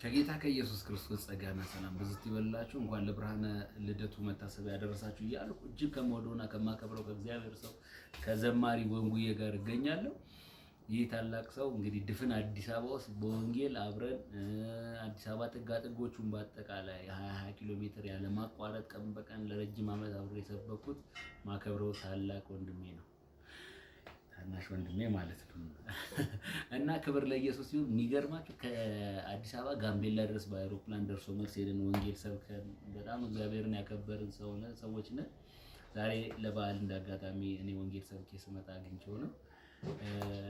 ከጌታ ከኢየሱስ ክርስቶስ ጸጋና ሰላም በዝት ይበላችሁ። እንኳን ለብርሃነ ልደቱ መታሰቢያ ያደረሳችሁ እያልኩ እጅግ ከመወደውና ከማከብረው ከእግዚአብሔር ሰው ከዘማሪ ወንጉዬ ጋር እገኛለሁ። ይህ ታላቅ ሰው እንግዲህ ድፍን አዲስ አበባ ውስጥ በወንጌል አብረን አዲስ አበባ ጥጋጥጎቹን በአጠቃላይ 20 ኪሎ ሜትር ያለ ማቋረጥ ቀን በቀን ለረጅም ዓመት አብሬ የሰበኩት ማከብረው ታላቅ ወንድሜ ነው። ታናሽ ወንድሜ ማለት ነው። እና ክብር ለኢየሱስ ይሁን። የሚገርማችሁ ከአዲስ አበባ ጋምቤላ ድረስ በአይሮፕላን ደርሶ መልስ ሄደን ወንጌል ሰብከን በጣም እግዚአብሔርን ያከበርን ሰዎች ነን። ዛሬ ለበዓል እንዳጋጣሚ እኔ ወንጌል ሰብኬ ስመጣ አግኝቼው ነው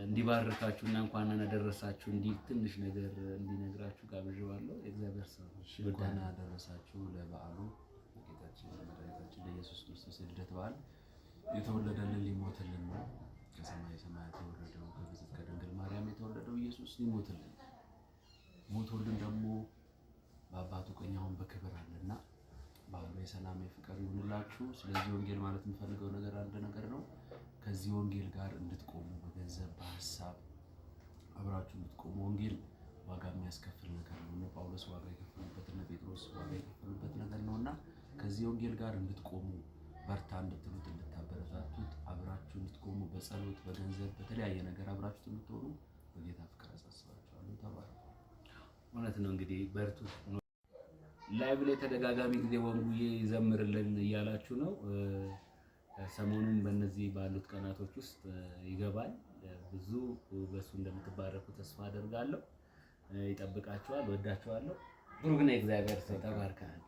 እንዲባርካችሁና እንኳን አደረሳችሁ እንዲህ ትንሽ ነገር እንዲነግራችሁ ጋብዣዋለሁ። እግዚአብሔር ሰው እንኳን አደረሳችሁ ለበዓሉ ጌታችን መድኃኒታችን ለኢየሱስ ክርስቶስ የልደት በዓል። የተወለደልን ሊሞትልን ነው። ከሰማይ ሰማያት የወረደው ከብፅዕት ከድንግል ማርያም የተወለደው ኢየሱስ ሊሞትልን ሞቶልን ደግሞ በአባቱ ቀኝ አሁን በክብር አለና በዓሉ የሰላም የፍቅር ይሁንላችሁ። ስለዚህ ወንጌል ማለት የምፈልገው ነገር አንድ ነገር ነው። ከዚህ ወንጌል ጋር እንድትቆሙ በገንዘብ በሐሳብ አብራችሁ እንድትቆሙ። ወንጌል ዋጋ የሚያስከፍል ነገር ነው። እነ ጳውሎስ ዋጋ የከፈሉበት እነ ጴጥሮስ ዋጋ የከፈሉበት ነገር ነውና ከዚህ ወንጌል ጋር እንድትቆሙ በርታ እንድትሉት እንድታበረታቱት አብራችሁ እንድትቆሙ በጸሎት በገንዘብ በተለያየ ነገር አብራችሁ እንድትሆኑ በጌታ ፍቅር አሳስባችኋለሁ። ተባረኩ። እውነት ነው። እንግዲህ በርቱ። ላይቭ ላይ ተደጋጋሚ ጊዜ ወንጉዬ ይዘምርልን እያላችሁ ነው። ሰሞኑን በእነዚህ ባሉት ቀናቶች ውስጥ ይገባል። ብዙ በሱ እንደምትባረኩ ተስፋ አደርጋለሁ። ይጠብቃችኋል። ወዳችኋለሁ። ብሩክ ነህ። እግዚአብሔር ሰው ተባርከሃል።